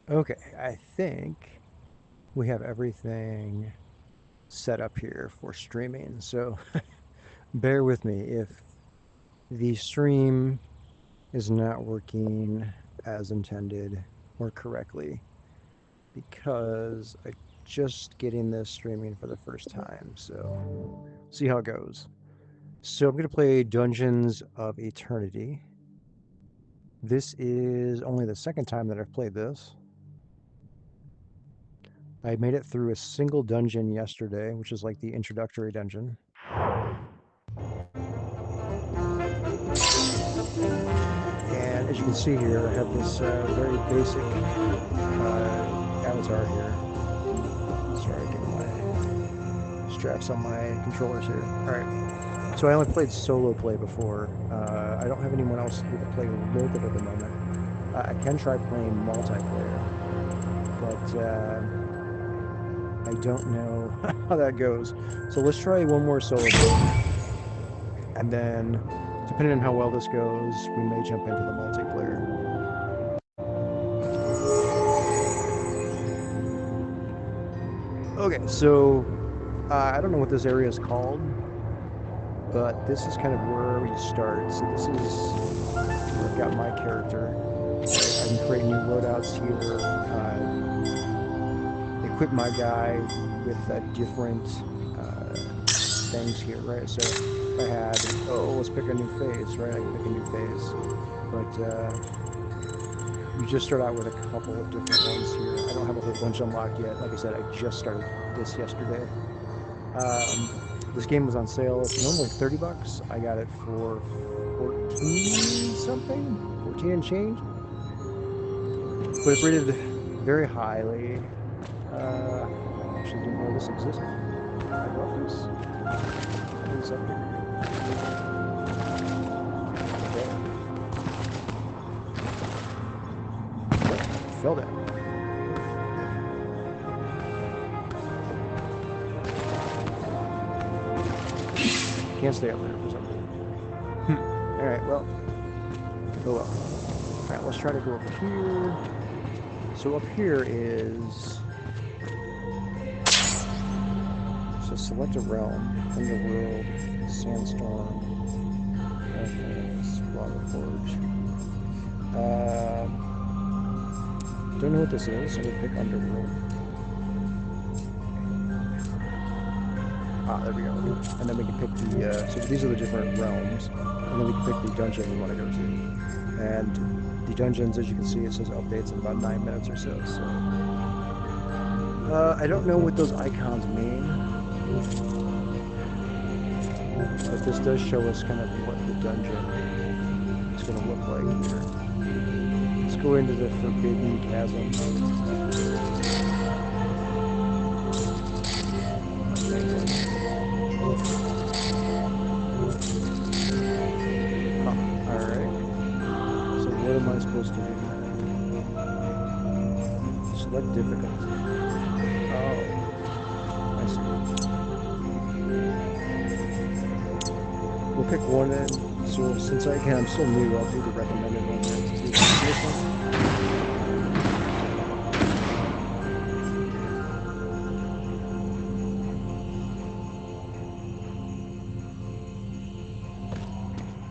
Okay, I think we have everything set up here for streaming. So bear with me if the stream is not working as intended or correctly because I just getting this streaming for the first time. So see how it goes. So I'm going to play Dungeons of Eternity. This is only the second time that I've played this. I made it through a single dungeon yesterday, which is like the introductory dungeon. And as you can see here, I have this very basic avatar here. Sorry, getting my straps on my controllers here. All right. So I only played solo play before. I don't have anyone else here to play with at the moment. I can try playing multiplayer, but I don't know how that goes. So let's try one more solo play. And then, depending on how well this goes, we may jump into the multiplayer. Okay, so I don't know what this area is called, but this is kind of where we start. So this is where I've got my character. I can create new loadouts here, equip my guy with different things here, right? So if I had, oh, let's pick a new phase, right? I can pick a new phase. But you just start out with a couple of different ones here. I don't have a whole bunch unlocked yet. Like I said, I just started this yesterday. This game was on sale. It's normally 30 bucks. I got it for 14 something, 14 and change. But it's rated very highly. I actually didn't know this existed. I love this. What is up here? Okay. Fell down. Can't stay up there for some reason. Alright, well. Oh well. Alright, let's try to go over here. So up here is... So select a realm. Underworld, Sandstorm, Lava Forge. Don't know what this is, so we'll pick Underworld. Ah, there we go. And then we can pick the, so these are the different realms, and then we can pick the dungeon we want to go to. And the dungeons, as you can see, it says updates in about 9 minutes or so. So, I don't know what those icons mean, but this does show us kind of what the dungeon is going to look like here. Let's go into the Forbidden Chasm. What am I supposed to do? Select difficulty. Oh, I see. We'll pick one in. So since I'm still new, I'll do the recommended one.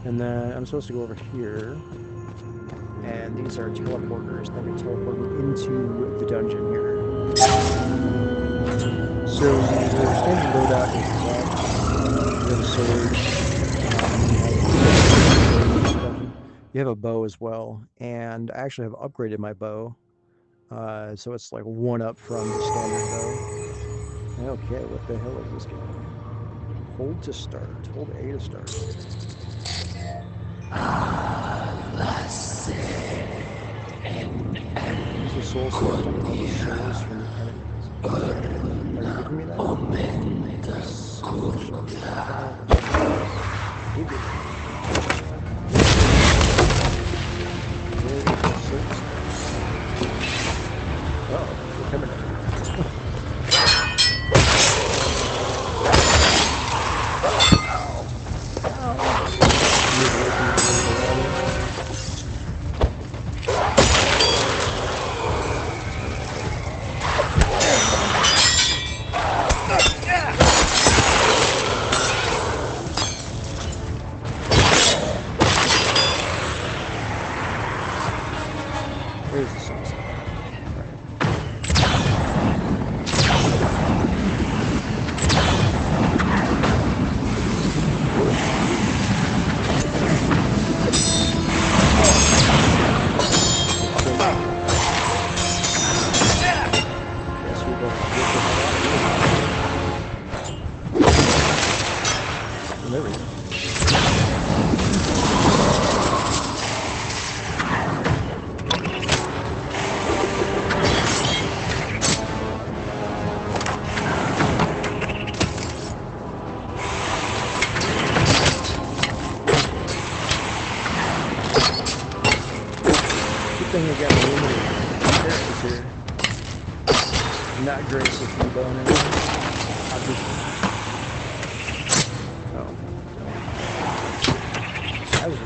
And then I'm supposed to go over here. And these are teleporters that can teleport me into the dungeon here. So the standard loadout is that you have a sword, you have a bow as well, and I actually have upgraded my bow, so it's like one up from the standard bow. Okay, what the hell is this game? Hold to start. Hold A to start. Use the soul stone to recover souls from the enemies. Are you giving me that? Oh, we're coming down. there we go. Good thing I got limited characters here. Not great with the bow and everything. I'll just... Oh. That was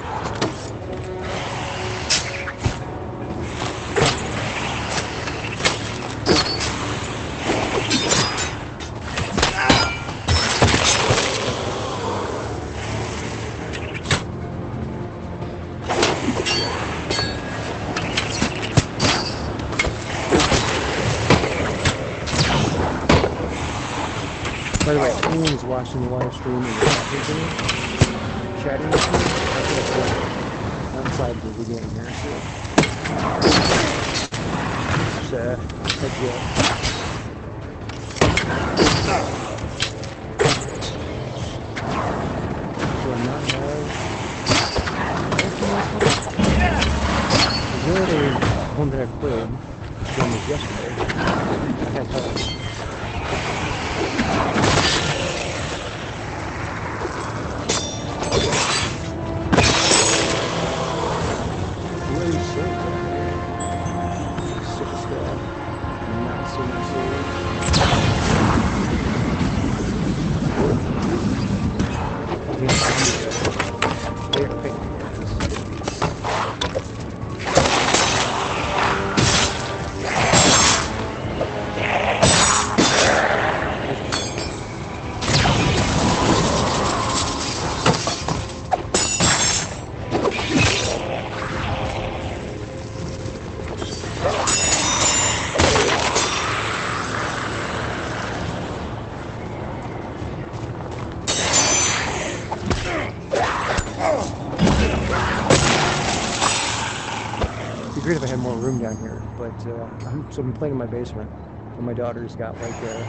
By the way, if anyone is watching the live stream and chatting with me, I'm outside the video game here, so just heads you up. Do I not have the other one that I played was yesterday. I had help. Great if I had more room down here, but so I've been playing in my basement, and my daughter's got like a.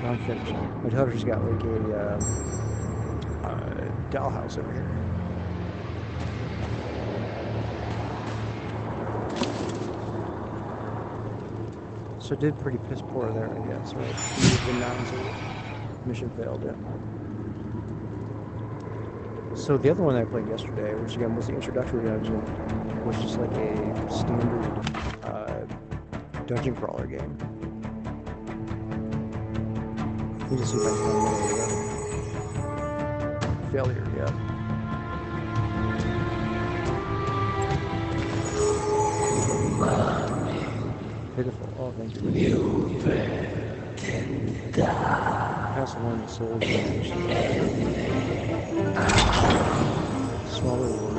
I'm finished. My daughter's got like a dollhouse over here. So I did pretty piss poor there, I guess, right? The mission failed, yeah. So the other one I played yesterday, which again was the introductory dungeon, was just like a standard dungeon crawler game. Let me just see if I can find a failure, yeah. Pitiful. Oh, thank you. Pass along the souls. Smaller reward.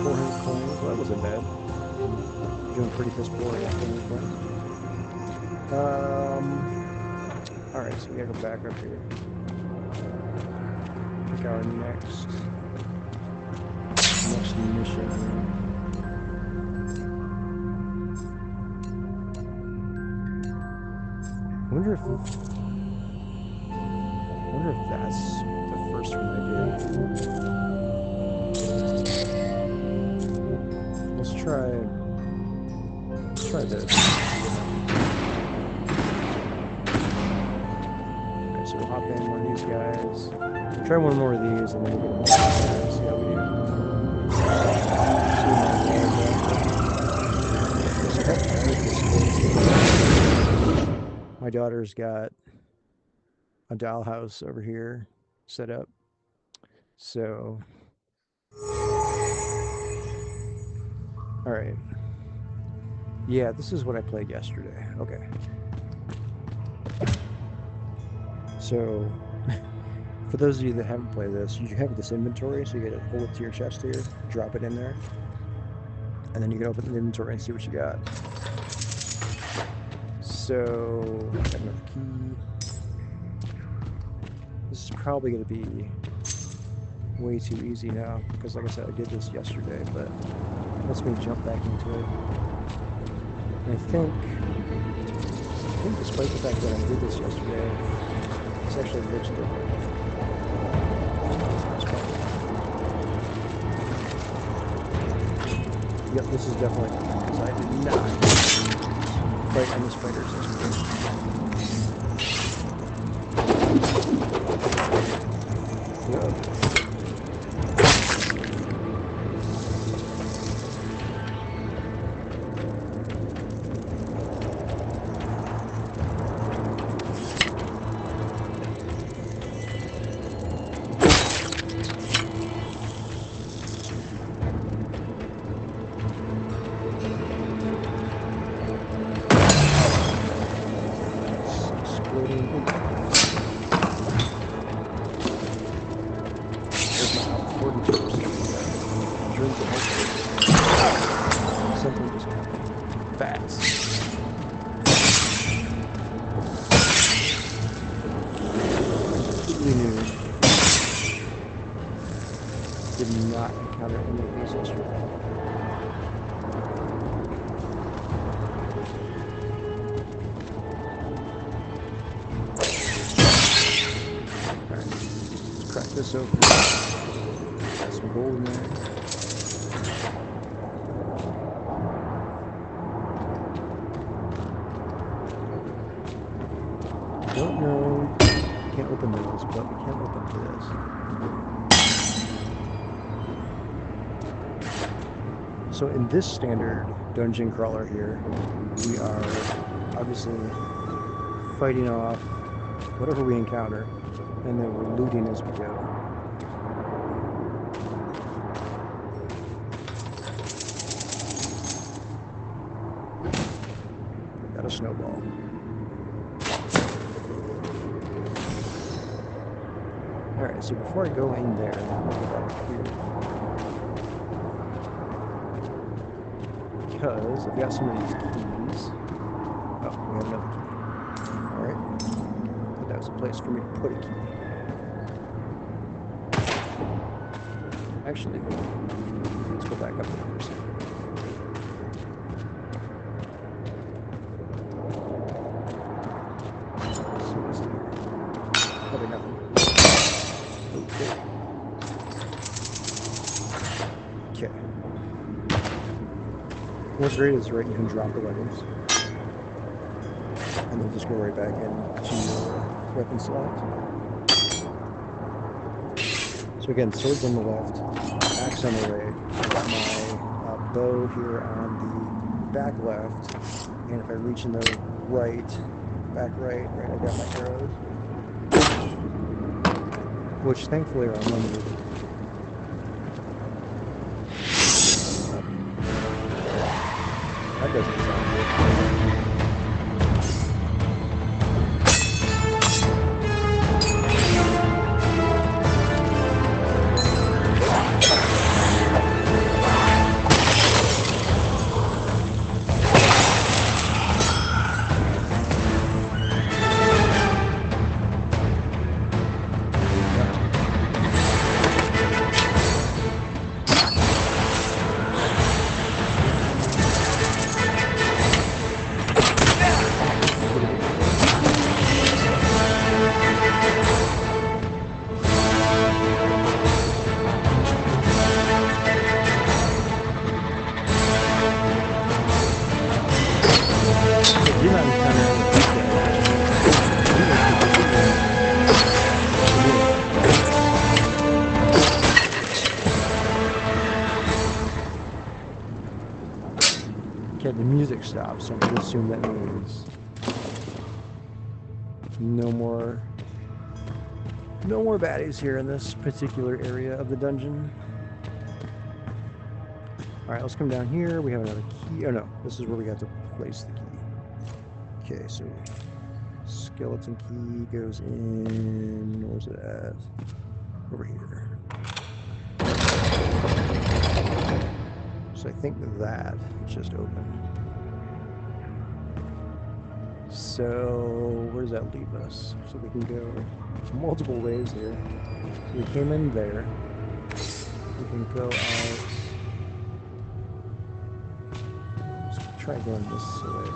400 coins. Well, that wasn't bad. You're doing pretty piss poor after this one. Alright, so we gotta go back up here. Pick our next mission. I wonder if that's the first one I did. Let's try this. Alright, so we'll hop in one of these guys. Try one more of these and then we'll get one of these. See how we do. My daughter's got a dollhouse over here set up. So, all right. Yeah, this is what I played yesterday. Okay. So, for those of you that haven't played this, you have this inventory, so you get to pull it to your chest here, drop it in there, and then you can open the inventory and see what you got. So, got another key. This is probably going to be way too easy now, because like I said, I did this yesterday, but let's me jump back into it. And I think despite the fact that I did this yesterday, This actually looks different. Yep, this is definitely different because I did not fight any spiders this way. Yep. Something just happened fast. Completely new. Did not encounter any of these yesterday. Alright, let's crack this open. Got some gold in there. Don't know. Can't open those, but we can open this. So in this standard dungeon crawler here, we are obviously fighting off whatever we encounter, and then we're looting as we go. Got a snowball. Alright, so before I go in there, I'm going to go back here. Because I've got some of these keys. Oh, we have another key. Alright. That was a place for me to put a key. Actually, let's go back up there for a second. So what's here? Probably nothing. Okay. What's great is, right, you can drop the weapons. And they'll just go right back into your weapon slot. So again, swords on the left, axe on the right. I've got my bow here on the back left. And if I reach in the right, back right, I got my arrows. Which thankfully are unlimited. That doesn't sound good. Okay, the music stops, so I'm going to assume that means no more baddies here in this particular area of the dungeon. Alright, let's come down here. We have another key. Oh no, this is where we have to place the key. Okay, so skeleton key goes in. Where's it at? Over here. So I think that just opened. So where does that leave us? So we can go multiple ways here. So we came in there. We can go out. Let's try going this way.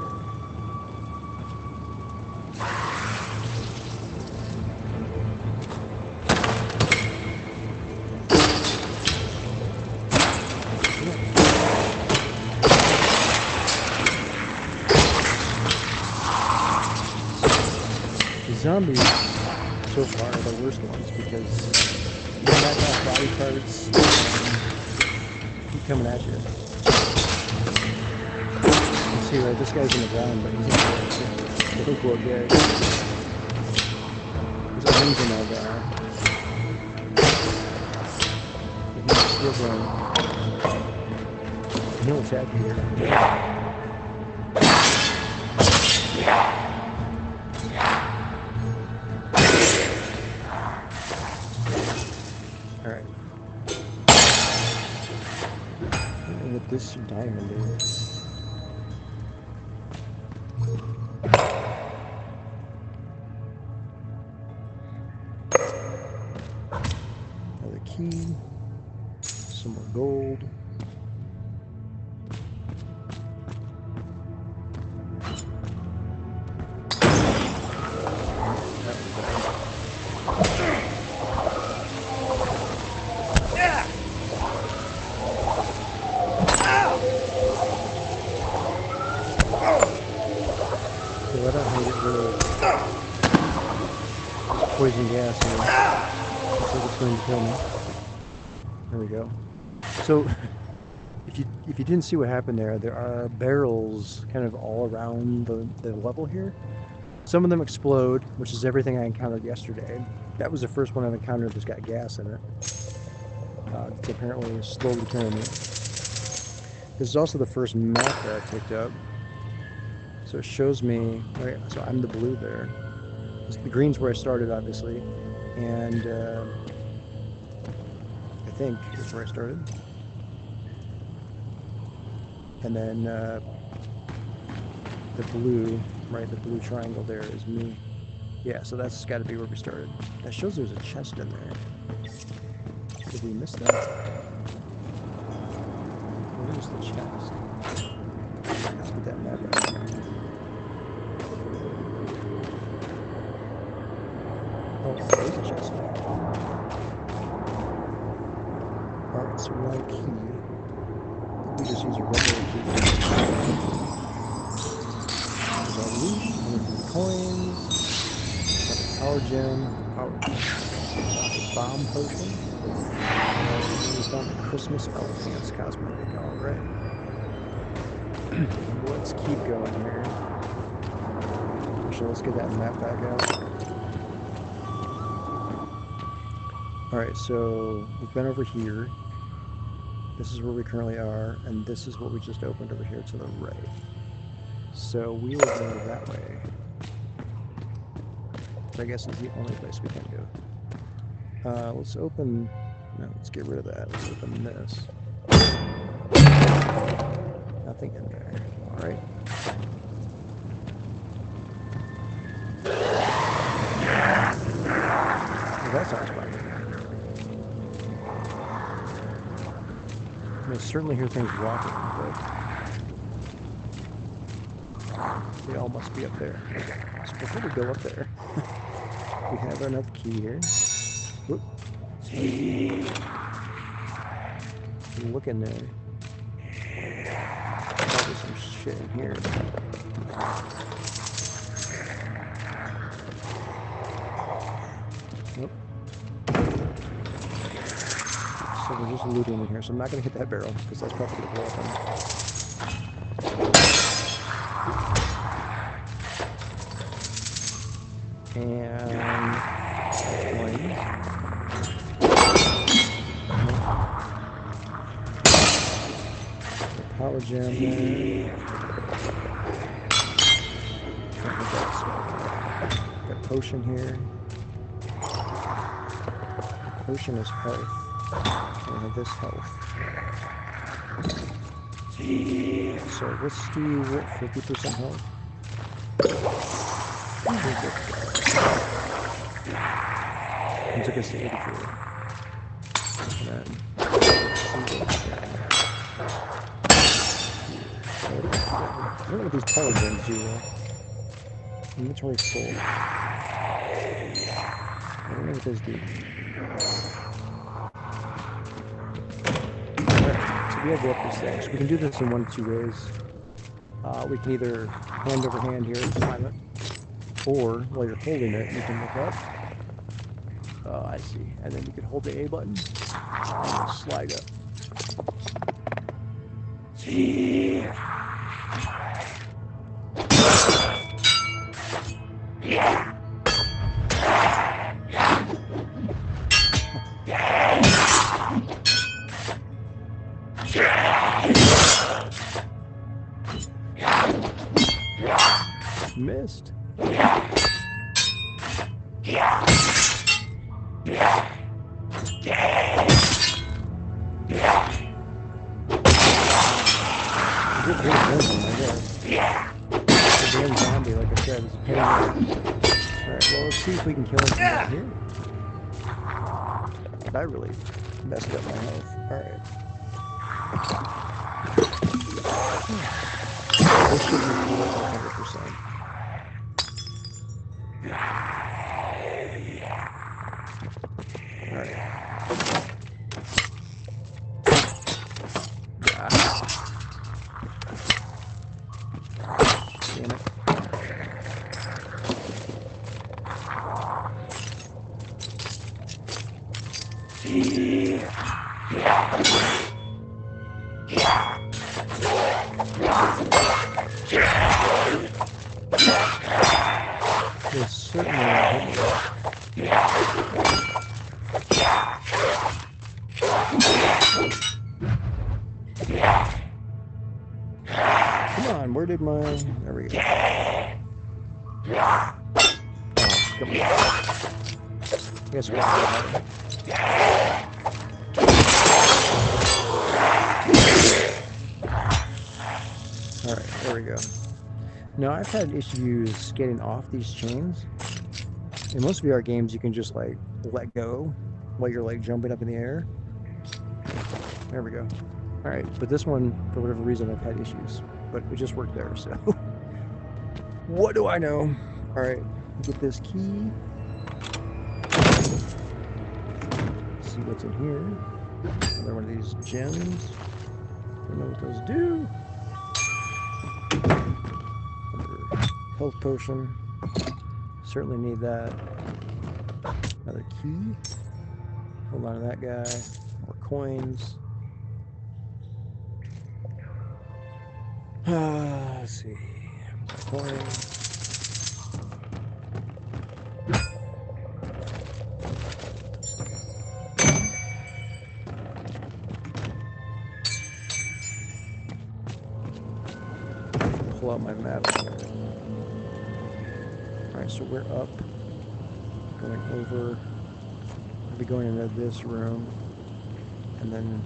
zombies so far are the worst ones because you knock off body parts and keep coming at you. You see, right, this guy's in the ground, but he's in the quote-unquote dead. There's a range in that guy. But he's still going. He'll attack you here. Alright. I don't know what this diamond is. Another key. Some more gold. Poison gas here. Looks like it's going to kill me. There we go. So, if you didn't see what happened there, there are barrels kind of all around the level here. Some of them explode, which is everything I encountered yesterday. That was the first one I've encountered that's got gas in it. It's apparently slowly killing me. This is also the first map that I picked up. So it shows me, right, so I'm the blue there. The green's where I started, obviously, and I think that's where I started. And then the blue, right, the blue triangle there is me. Yeah, so that's got to be where we started. That shows there's a chest in there. Did we miss that? Where's the chest? Let's get that map right here. Oh, there's a chest. Alright, so we key. We just use a regular key. There's our loot, 100 coins, got a power gem, bomb potion. We found a Christmas Elephant's cosmetic. Alright. Let's keep going here. Actually, let's get that map back out. Alright, so we've been over here. This is where we currently are, and this is what we just opened over here to the right. So we will go that way. Which I guess is the only place we can go. Let's open... No, let's get rid of that. Let's open this. Nothing in there. Alright. Well, that sounds fun. I mean, certainly hear things walking, but they all must be up there. So before we go up there, we have another key here. Whoop. Look in there. Probably some shit in here. Nope. So we're just looting in here, so I'm not going to hit that barrel, because that's probably going to blow up on me. And... power gem there. Got a potion here. The potion is health. We have this health. So let's do 50% health. It took us to 84. And then I don't know what these power gems do though. Inventory full. I don't know what those do. We have to go up these things. We can do this in one of two ways. We can either hand over hand here and climb it, Or while you're holding it, you can look up. Oh, I see. And then you can hold the A button and slide up. Missed. Good poison, I guess. The damn zombie, like I said, is a pain. Alright, well, let's see if we can kill him from down here. I really messed up my health. Alright. This should be cool at 100%. Alright. Damn it. There's certainly not hitting me. Come on, where did my... There we go. Oh, come on. I guess we'll have Alright, there we go. Now, I've had issues getting off these chains. In most VR games, you can just, like, let go while you're, like, jumping up in the air. There we go. Alright, but this one, for whatever reason, I've had issues. But it just worked there, so... What do I know? Alright, get this key. See what's in here. Another one of these gems. I don't know what those do. Another health potion. Certainly need that. Another key. Hold on to that guy. More coins. Let's see. More coins. Pull out my map here. Alright, so we're up. Going over. I'll be going into this room. And then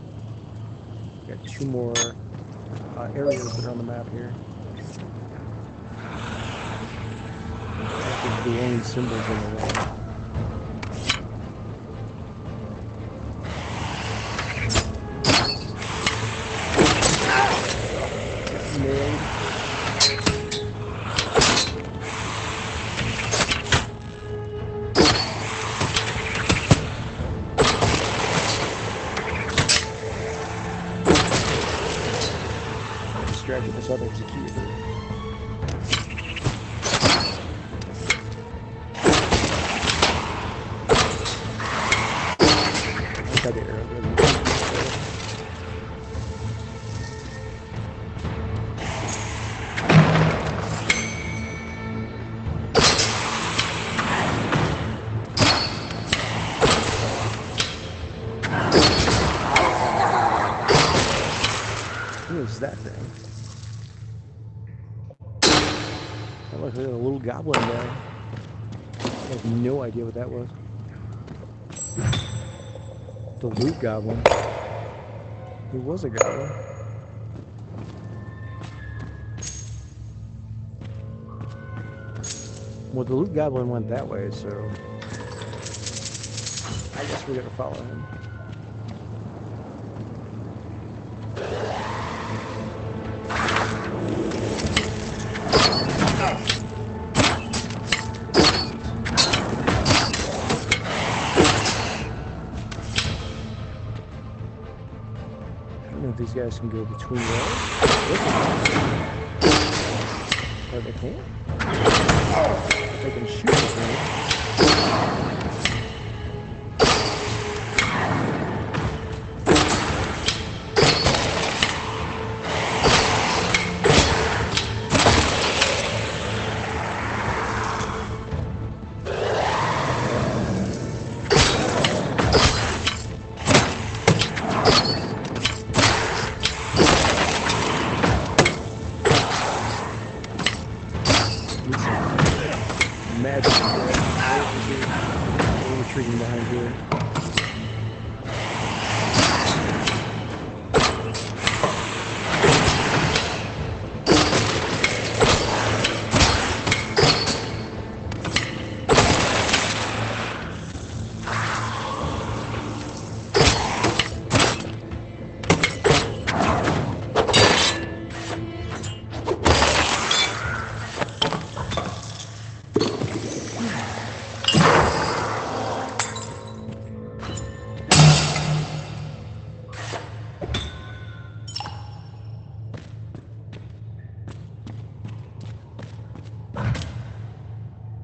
we got two more areas that are on the map here. There's glowing symbols in the wall. Nailed. Distracted this other executor. I got the arrow. What is that thing? That looks like a little goblin guy. I have no idea what that was. The loot goblin. He was a goblin. Well, the loot goblin went that way, so I guess we gotta follow him. These guys can go between walls. Or they can't. They can magic. We're retreating behind here.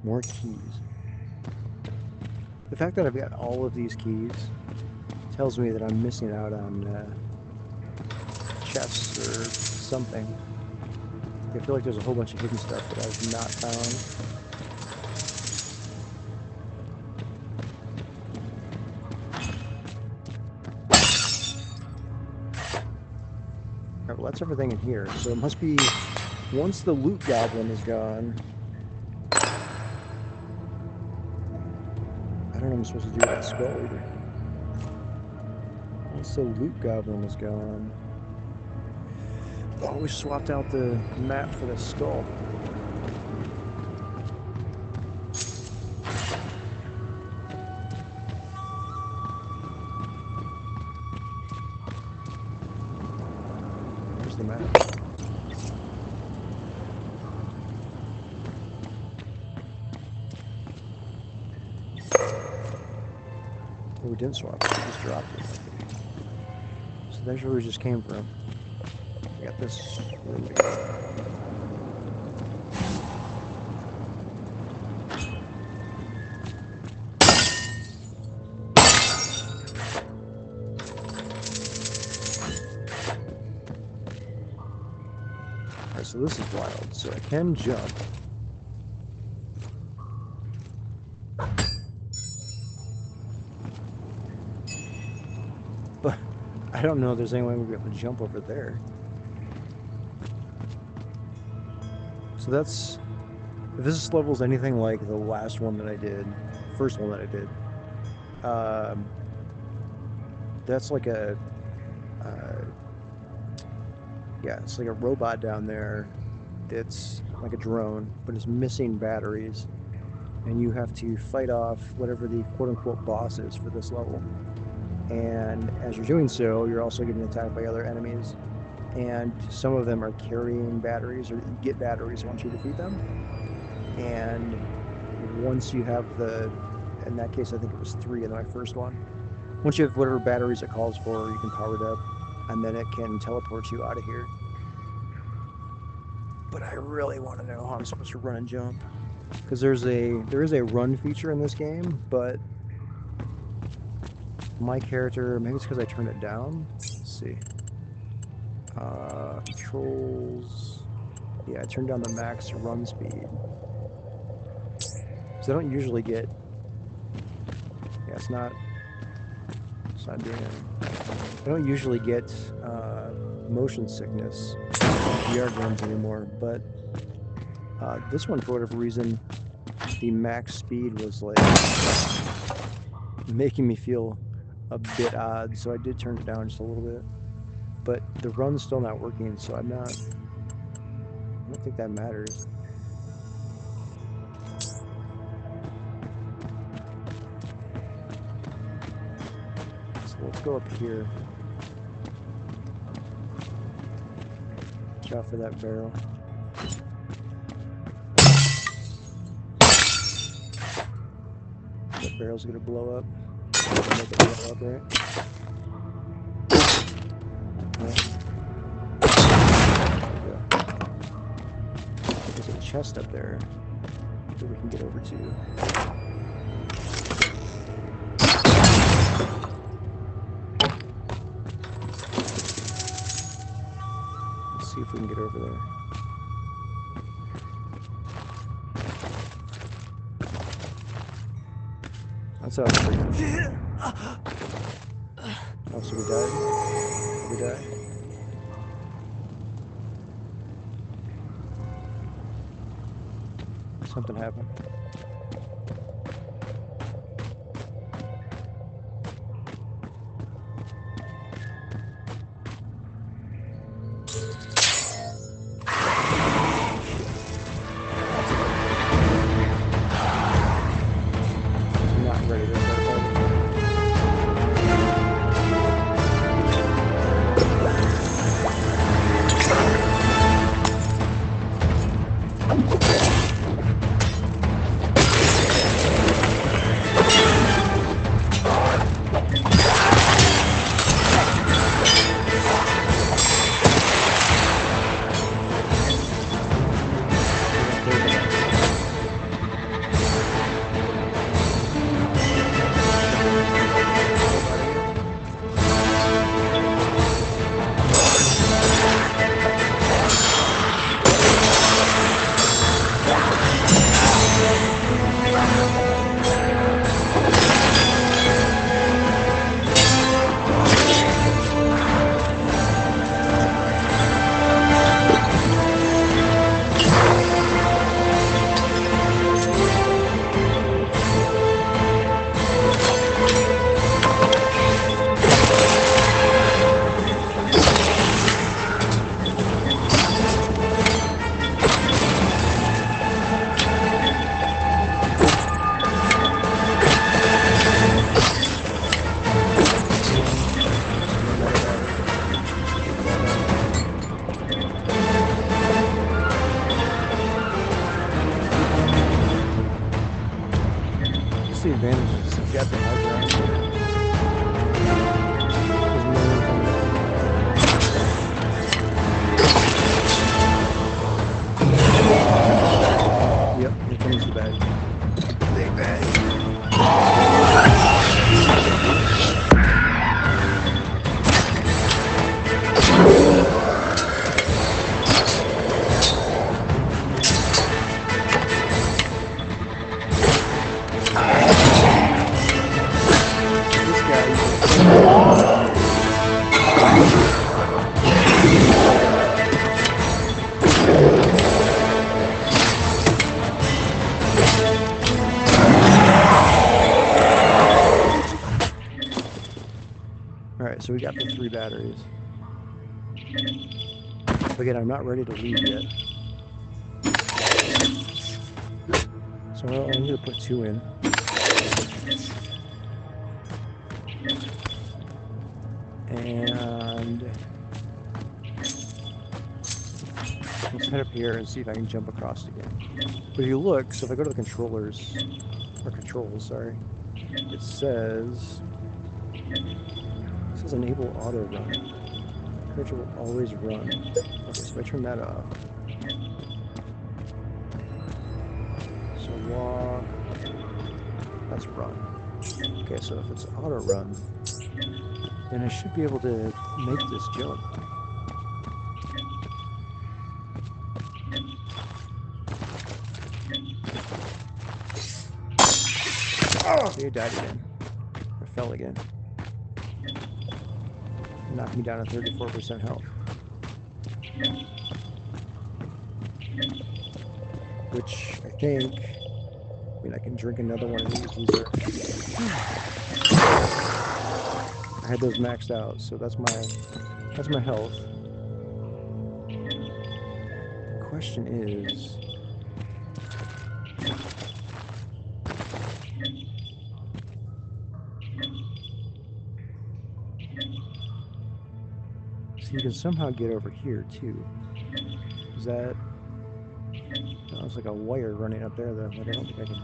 More keys. The fact that I've got all of these keys tells me that I'm missing out on chests or something. I feel like there's a whole bunch of hidden stuff that I've not found. Alright, well that's everything in here. So it must be, once the loot goblin is gone, I don't know what I'm supposed to do with that skull either. Once the loot goblin is gone. Oh, we swapped out the map for the skull. Where's the map? Oh, we didn't swap it, we just dropped it. So there's where we just came from. We got this room to go. Alright, so this is wild. So I can jump. But I don't know if there's any way we'll be able to jump over there. So that's, if this level's anything like the last one that I did, first one that I did, that's like a, yeah, it's like a robot down there. It's like a drone, but it's missing batteries. And you have to fight off whatever the quote-unquote boss is for this level. And as you're doing so, you're also getting attacked by other enemies. And some of them are carrying batteries, or you get batteries once you defeat them. And once you have the, in that case I think it was 3 in my first one, once you have whatever batteries it calls for, you can power it up, and then it can teleport you out of here. But I really want to know how I'm supposed to run and jump, because there is a run feature in this game, but my character, maybe it's because I turned it down. Let's see. Controls. Yeah, I turned down the max run speed. So I don't usually get. Yeah, it's not doing it. I don't usually get motion sickness in VR games anymore, but this one, for whatever reason, the max speed was like making me feel a bit odd, so I did turn it down just a little bit. But the run's still not working, so I don't think that matters. So let's go up here. Watch out for that barrel. That barrel's gonna blow up. Make it blow up, right? There's a chest up there that we can get over to. Let's see if we can get over there. That's how it's freaking. Oh, so we died? Did we die? Something happened. the advantage is you've got the high ground here. There's no one coming up. Yep, here comes the bag. Big bag. Alright, so we got the 3 batteries. Again, I'm not ready to leave yet. So I'm going to put 2 in. And let's head up here and see if I can jump across again. But if you look, so if I go to the controls, sorry, it says enable auto run. Character will always run. Okay, so if I turn that off. So walk. That's run. Okay, so if it's auto run, then I should be able to make this jump. Oh, he died again. Or fell again. Knocked me down to 34% health. Which I think, I mean, I can drink another one of these. These are, I had those maxed out, so that's my health. The question is, so you can somehow get over here too. Is that? Oh, it's like a wire running up there though, but I don't think I can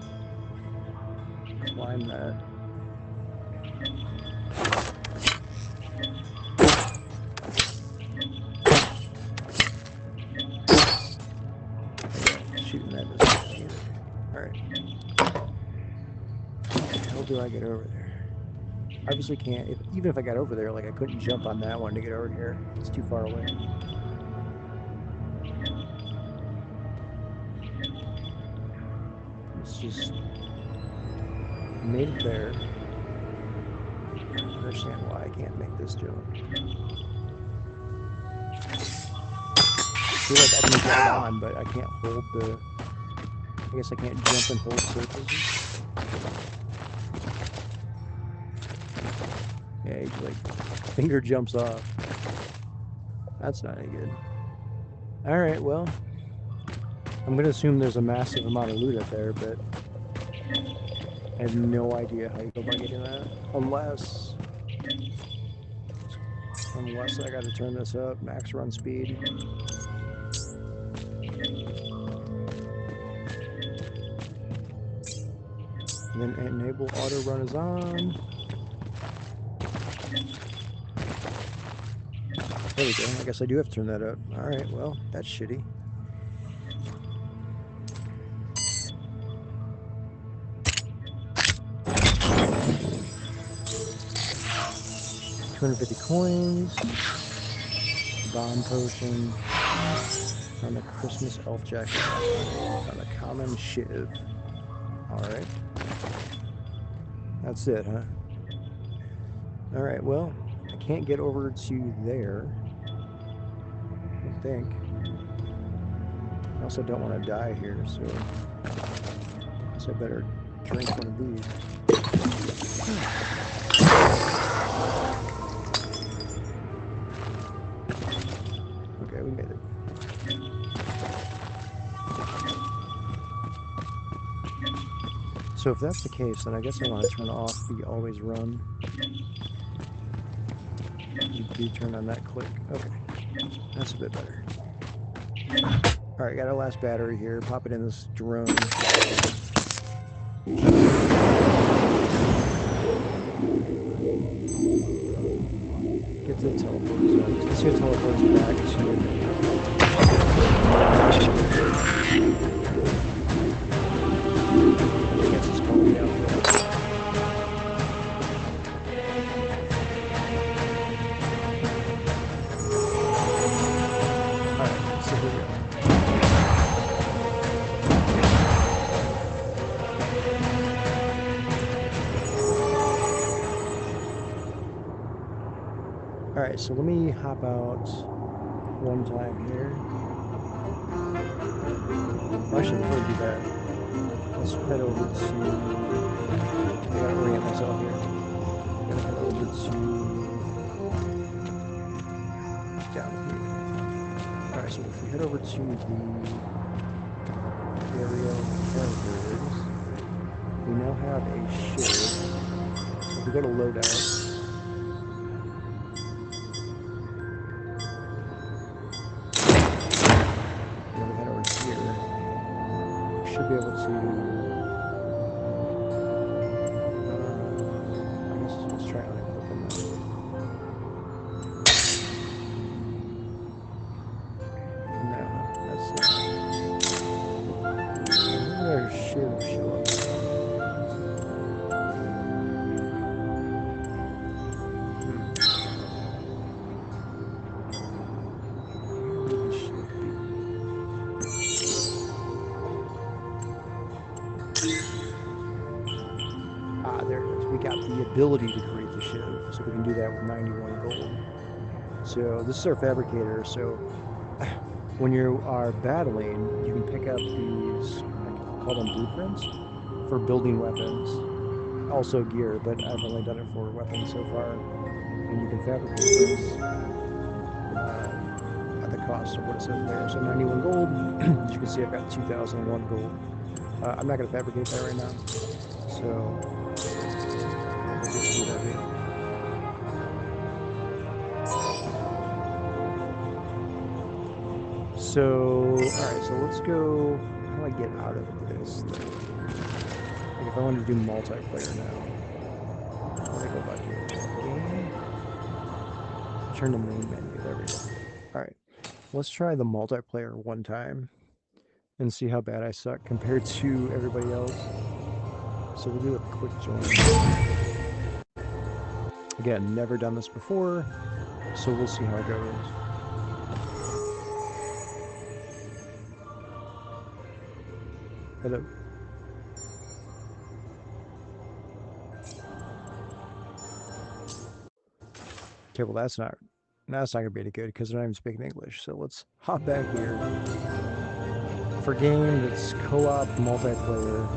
climb that. Shooting that doesn't do it. Alright. How the hell do I get over there? Obviously can't, even if I got over there, like I couldn't jump on that one to get over here. It's too far away. It's just made it there. I don't understand why I can't make this jump. I feel like I can jump on, but I can't hold the, I guess I can't jump and hold surfaces. Yeah, he like finger jumps off. That's not any good. Alright, well, I'm gonna assume there's a massive amount of loot up there, but I have no idea how you go about getting that. Unless I gotta turn this up, max run speed. And then enable auto run is on. There we go. I guess I do have to turn that up. Alright, well, that's shitty. $250 coins. Bomb potion. On the Christmas elf jacket. On a common shiv. Alright. That's it, huh? Alright, well, I can't get over to there. I think. I also don't want to die here, so I guess I better drink one of these. Okay, we made it. So if that's the case, then I guess I want to turn off the always run. You do turn on that click. Okay, that's a bit better. Alright, got our last battery here. Pop it in this drone. Alright, so let me hop out one time here. Actually, before we do that, let's head over to... I gotta orient myself here. Gotta head over to... down here. Alright, so if we head over to the area of characters, we now have a ship. So if we go to loadout, and we head over here, we should be able to... I guess let's try unequipping that. No, that's not. Maybe our shiv show up. Where would the shiv be? Ah, there it is. We got the ability to create the shiv, so we can do that with 91 gold. So this is our fabricator, so when you are battling, you can pick up these, I call them blueprints, for building weapons. Also gear, but I've only done it for weapons so far. And you can fabricate this at the cost of what it says there. So 91 gold, as you can see I've got 2001 gold. I'm not going to fabricate that right now. So we'll just do that here. So, alright, so let's go, how do I get out of this thing? Like if I wanted to do multiplayer now, how do I go about here? Game? Turn to main menu, there we go. Alright, let's try the multiplayer one time and see how bad I suck compared to everybody else. So we'll do a quick join. Again, never done this before, so we'll see how it goes. Hello. Okay, well that's not gonna be any good because they're not even speaking English. So let's hop back here. For a game that's co-op multiplayer,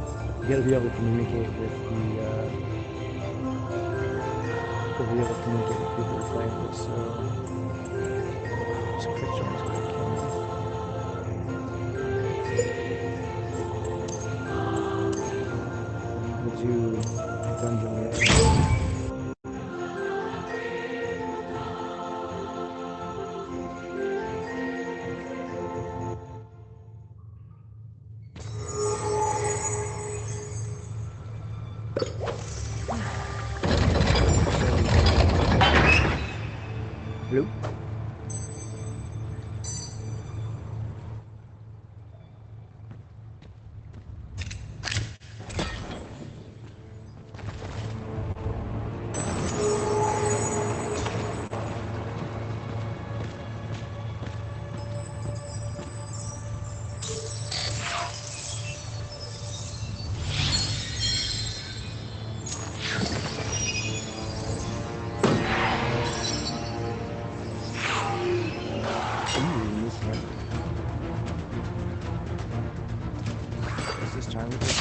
you gotta be able to communicate with the people who are playing this. So just quick join so I can. We'll do dungeon layout. Hello? Is this time with this?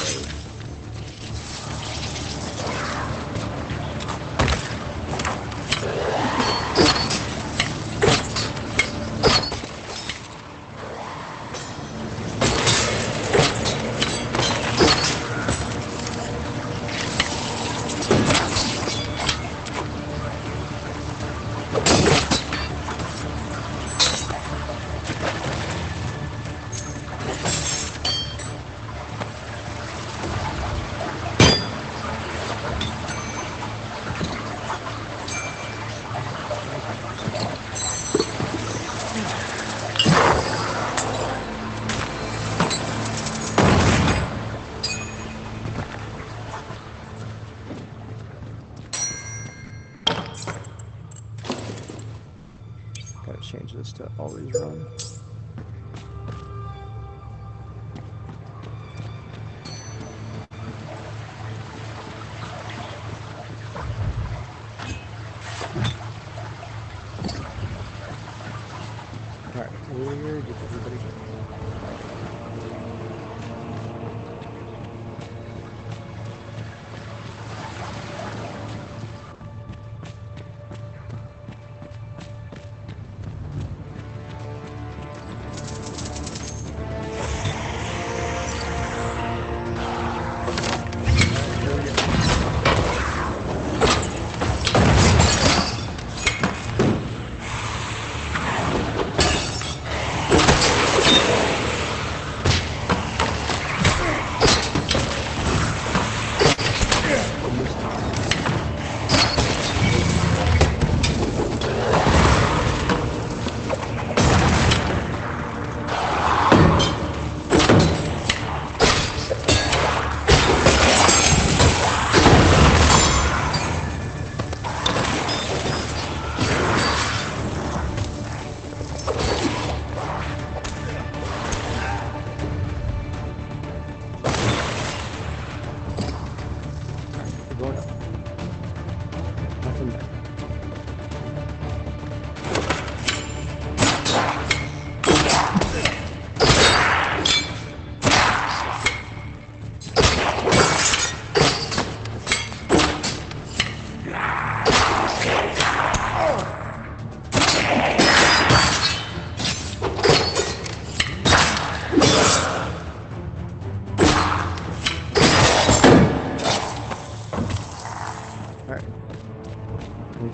Gotta change this to always run.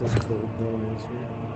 this gold vein is here.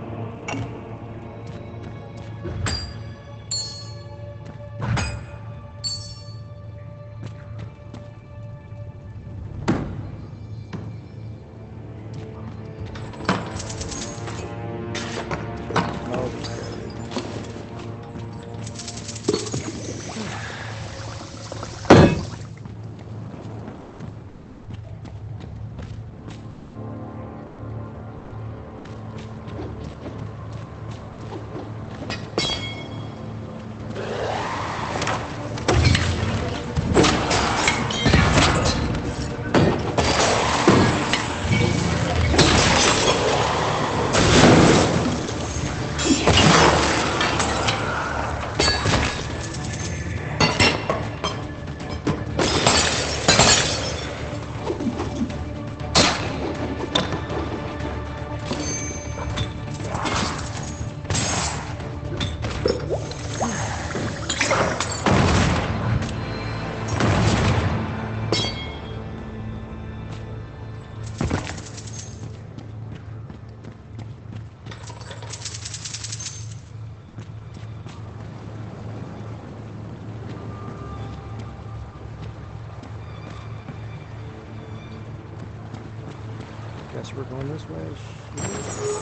Guess we're going this way.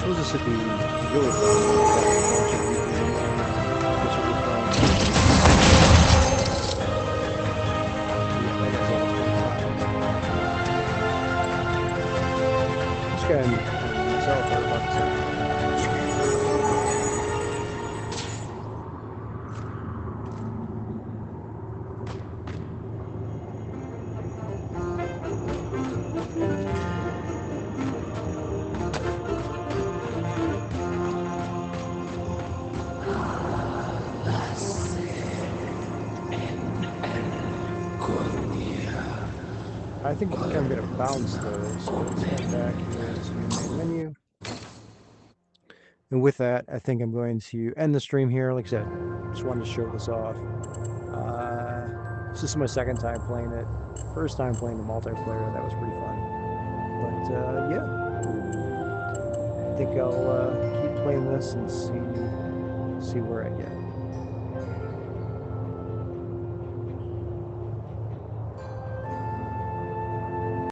suppose this would be really fun. This would be fun. Just got myself for about a second. I think I'm going to bounce though, so let's head back here to main menu. And with that, I think I'm going to end the stream here. Like I said, just wanted to show this off. This is my second time playing it. First time playing the multiplayer, that was pretty fun. But yeah, I think I'll keep playing this and see where I get.